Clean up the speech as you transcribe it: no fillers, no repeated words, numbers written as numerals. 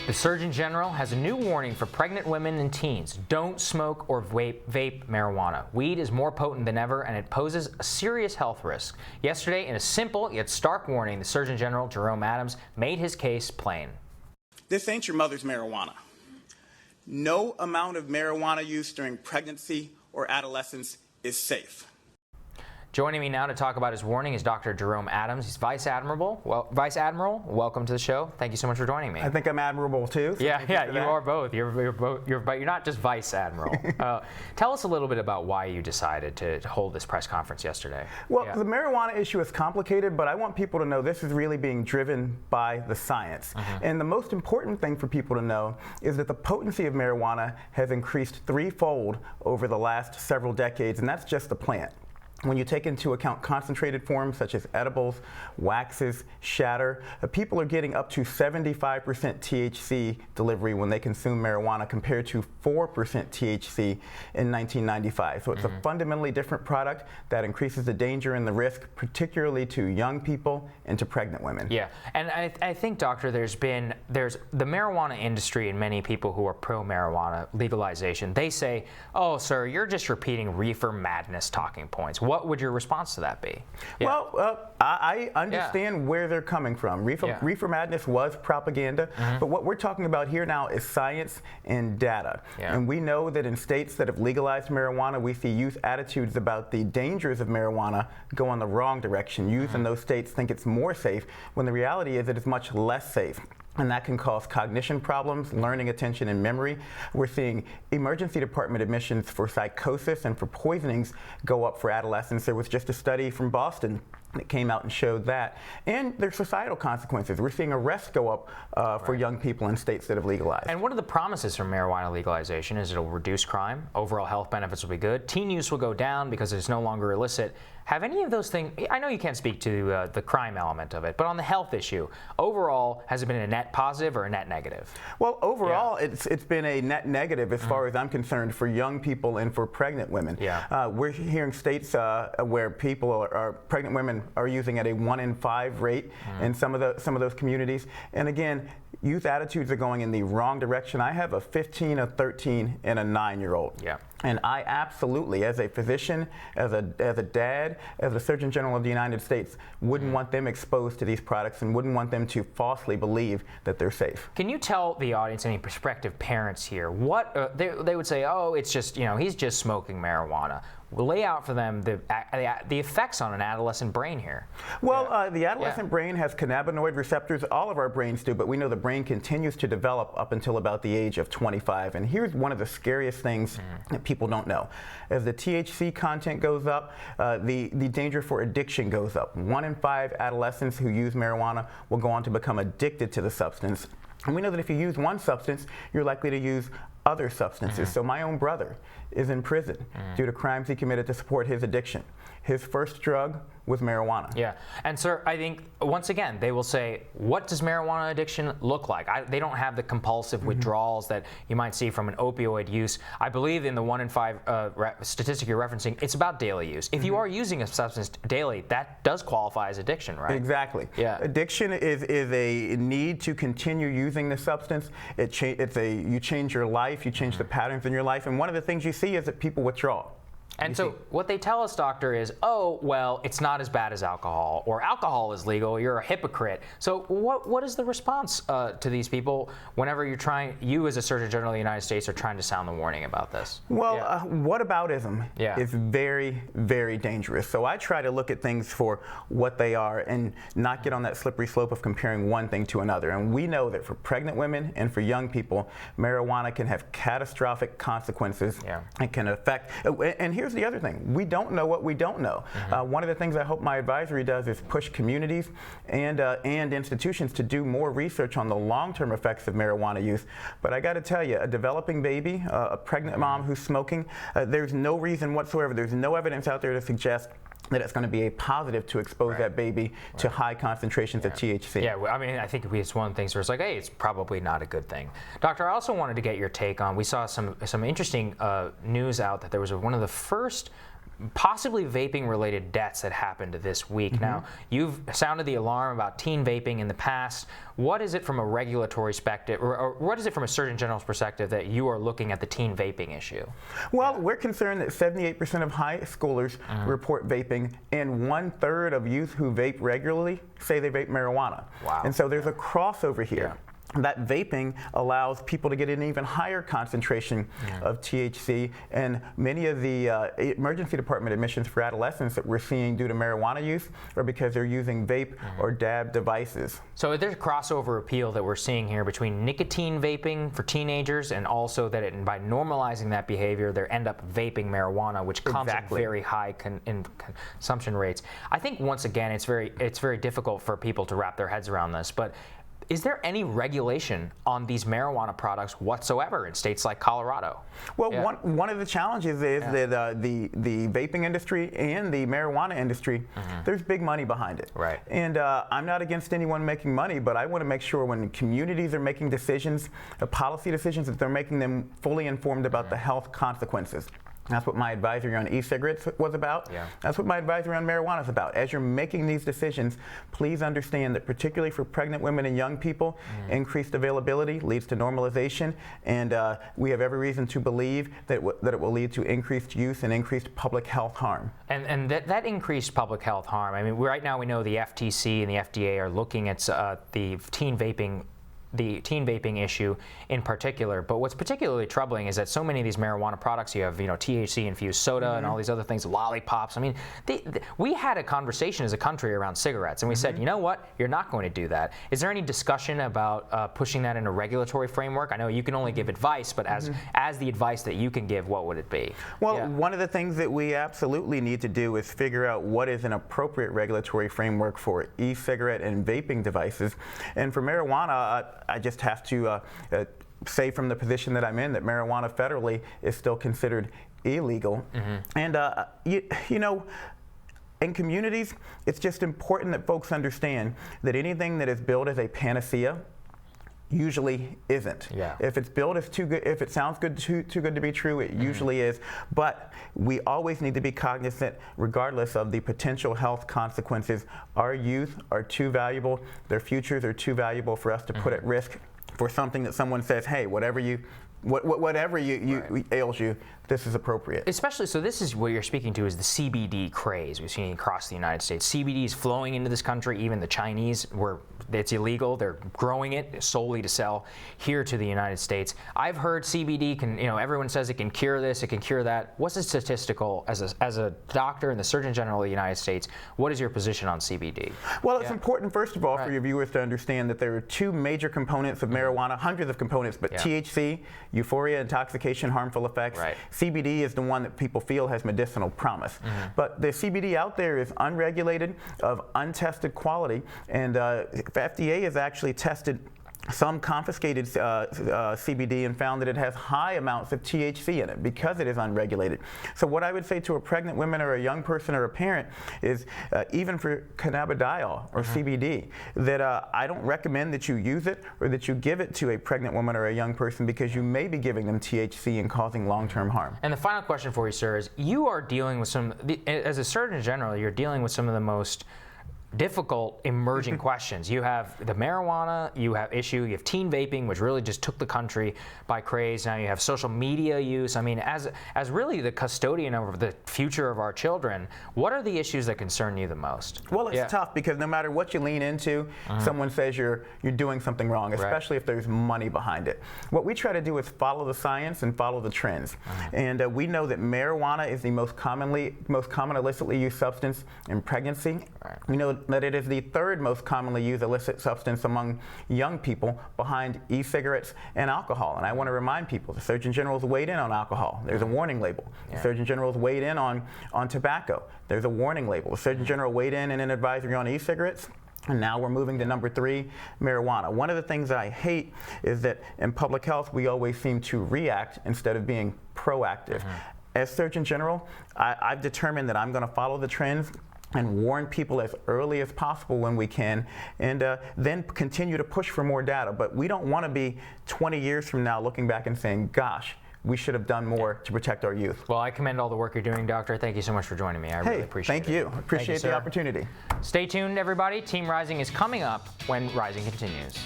The Surgeon General has a new warning for pregnant women and teens. Don't smoke or vape marijuana. Weed is more potent than ever, and it poses a serious health risk. Yesterday, in a simple yet stark warning, the Surgeon General, Jerome Adams, made his case plain. This ain't your mother's marijuana. No amount of marijuana use during pregnancy or adolescence is safe. Joining me now to talk about his warning is Dr. Jerome Adams. He's Vice Admiral. Welcome to the show. Thank you so much for joining me. I think I'm admirable too. So yeah, you are both. You're not just Vice Admiral. Tell us a little bit about why you decided to hold this press conference yesterday. Well, the marijuana issue is complicated, but I want people to know this is really being driven by the science. And the most important thing for people to know is that the potency of marijuana has increased threefold over the last several decades, and that's just the plant. When you take into account concentrated forms such as edibles, waxes, shatter, people are getting up to 75% THC delivery when they consume marijuana compared to 4% THC in 1995. So it's a fundamentally different product that increases the danger and the risk, particularly to young people and to pregnant women. Yeah, and I think, Doctor, there's the marijuana industry and many people who are pro-marijuana legalization. They say, oh, sir, you're just repeating reefer madness talking points. What would your response to that be? Yeah. Well, I understand where they're coming from. Reefer madness was propaganda, but what we're talking about here now is science and data. And we know that in states that have legalized marijuana, we see youth attitudes about the dangers of marijuana go in the wrong direction. Youth in those states think it's more safe, when the reality is that it's much less safe. And that can cause cognition problems, learning, attention, and memory. We're seeing emergency department admissions for psychosis and for poisonings go up for adolescents. There was just a study from Boston that came out and showed that. And there's societal consequences. We're seeing arrests go up for young people in states that have legalized. And one of the promises from marijuana legalization is it'll reduce crime, overall health benefits will be good, teen use will go down because it's no longer illicit. Have any of those things, I know you can't speak to the crime element of it, but on the health issue, overall, has it been a net positive or a net negative? Well, overall, it's been a net negative as far as I'm concerned for young people and for pregnant women. We're hearing states where pregnant women are using at a 1 in 5 rate in some of those communities. And again, youth attitudes are going in the wrong direction. I have a 15, a 13, and a 9-year-old. And I absolutely, as a physician, as a dad, as a Surgeon General of the United States, wouldn't want them exposed to these products and wouldn't want them to falsely believe that they're safe. Can you tell the audience, any prospective parents here, what they would say, oh, it's just, he's just smoking marijuana. Lay out for them the effects on an adolescent brain here. Well, the adolescent brain has cannabinoid receptors. All of our brains do, but we know the brain continues to develop up until about the age of 25. And here's one of the scariest things that people don't know. As the THC content goes up, the danger for addiction goes up. 1 in 5 adolescents who use marijuana will go on to become addicted to the substance. And we know that if you use one substance, you're likely to use other substances. So my own brother is in prison due to crimes he committed to support his addiction. His first drug was marijuana. Yeah, and sir, I think once again they will say, what does marijuana addiction look like? They don't have the compulsive withdrawals that you might see from an opioid use. I believe in the 1 in 5 statistic you're referencing, it's about daily use. If you are using a substance daily, that does qualify as addiction, right? Exactly. Yeah. Addiction is a need to continue using the substance. You change your life, you change the patterns in your life, and one of the things you see is that people withdraw. And so what they tell us, doctor, is, oh, well, it's not as bad as alcohol, or alcohol is legal, you're a hypocrite. So what is the response to these people whenever you as a Surgeon General of the United States are trying to sound the warning about this? Well, whataboutism is very, very dangerous. So I try to look at things for what they are and not get on that slippery slope of comparing one thing to another. And we know that for pregnant women and for young people, marijuana can have catastrophic consequences. It can affect, and here's the other thing. We don't know what we don't know. One of the things I hope my advisory does is push communities and institutions to do more research on the long-term effects of marijuana use. But I got to tell you, a developing baby, a pregnant mom who's smoking, there's no reason whatsoever, there's no evidence out there to suggest that it's going to be a positive to expose that baby to high concentrations of THC. Yeah, I mean, I think it's one of the things where it's like, hey, it's probably not a good thing. Doctor, I also wanted to get your take on, we saw some interesting news out that there was one of the first possibly vaping-related deaths that happened this week. Now, you've sounded the alarm about teen vaping in the past. What is it from a regulatory perspective, or what is it from a Surgeon General's perspective that you are looking at the teen vaping issue? Well, we're concerned that 78% of high schoolers report vaping, and 1/3 of youth who vape regularly say they vape marijuana. Wow. And so there's a crossover here. That vaping allows people to get an even higher concentration of THC, and many of the emergency department admissions for adolescents that we're seeing due to marijuana use are because they're using vape or dab devices. So there's a crossover appeal that we're seeing here between nicotine vaping for teenagers, and also that by normalizing that behavior, they end up vaping marijuana, which comes at very high consumption rates. I think once again, it's very difficult for people to wrap their heads around this, but is there any regulation on these marijuana products whatsoever in states like Colorado? Well, one of the challenges is that the vaping industry and the marijuana industry, there's big money behind it. Right. And I'm not against anyone making money, but I want to make sure when communities are making decisions, policy decisions, that they're making them fully informed about the health consequences. That's what my advisory on e-cigarettes was about. That's what my advisory on marijuana is about. As you're making these decisions, please understand that particularly for pregnant women and young people, increased availability leads to normalization, and we have every reason to believe that it will lead to increased use and increased public health harm. And that increased public health harm, I mean, right now we know the FTC and the FDA are looking at the teen vaping issue in particular. But what's particularly troubling is that so many of these marijuana products, you have THC infused soda and all these other things, lollipops. I mean, we had a conversation as a country around cigarettes, and we said, you know what, you're not going to do that. Is there any discussion about pushing that in a regulatory framework? I know you can only give advice, but as the advice that you can give, what would it be? Well, one of the things that we absolutely need to do is figure out what is an appropriate regulatory framework for e-cigarette and vaping devices. And for marijuana, I just have to say from the position that I'm in that marijuana federally is still considered illegal. And you know, in communities, it's just important that folks understand that anything that is billed as a panacea usually isn't. If it's billed as too good, if it sounds good, too good to be true, it usually is. But we always need to be cognizant, regardless of the potential health consequences. Our youth are too valuable, their futures are too valuable for us to put at risk for something that someone says, hey, whatever ails you, this is appropriate. Especially, so this is what you're speaking to, is the CBD craze we've seen across the United States. CBD is flowing into this country. Even the Chinese, where it's illegal, they're growing it solely to sell here to the United States. I've heard CBD can, everyone says it can cure this, it can cure that. What's the statistical, as a doctor and the Surgeon General of the United States, what is your position on CBD? Well, it's important, first of all, for your viewers to understand that there are two major components of marijuana, hundreds of components, but THC, euphoria, intoxication, harmful effects. CBD is the one that people feel has medicinal promise. But the CBD out there is unregulated, of untested quality, and FDA has actually tested some confiscated CBD and found that it has high amounts of THC in it because it is unregulated. So what I would say to a pregnant woman or a young person or a parent is, even for cannabidiol or CBD, that I don't recommend that you use it or that you give it to a pregnant woman or a young person, because you may be giving them THC and causing long-term harm. And the final question for you, sir, is you are dealing with as a Surgeon General, you're dealing with some of the most difficult emerging questions. You have the marijuana, you have teen vaping, which really just took the country by craze. Now you have social media use. I mean, as really the custodian of the future of our children, what are the issues that concern you the most? Well, it's tough, because no matter what you lean into, someone says you're doing something wrong, especially if there's money behind it. What we try to do is follow the science and follow the trends. And we know that marijuana is the most common illicitly used substance in pregnancy. We know that it is the third most commonly used illicit substance among young people, behind e-cigarettes and alcohol. And I want to remind people, the Surgeon General's weighed in on alcohol. There's a warning label. The Surgeon General's weighed in on tobacco. There's a warning label. The Surgeon General weighed in an advisory on e-cigarettes. And now we're moving to number 3, marijuana. One of the things I hate is that in public health, we always seem to react instead of being proactive. As Surgeon General, I've determined that I'm going to follow the trends and warn people as early as possible when we can, and then continue to push for more data. But we don't want to be 20 years from now looking back and saying, gosh, we should have done more to protect our youth. Well, I commend all the work you're doing, Doctor. Thank you so much for joining me. I really appreciate it. Thank you. Appreciate the opportunity. Stay tuned, everybody. Team Rising is coming up when Rising continues.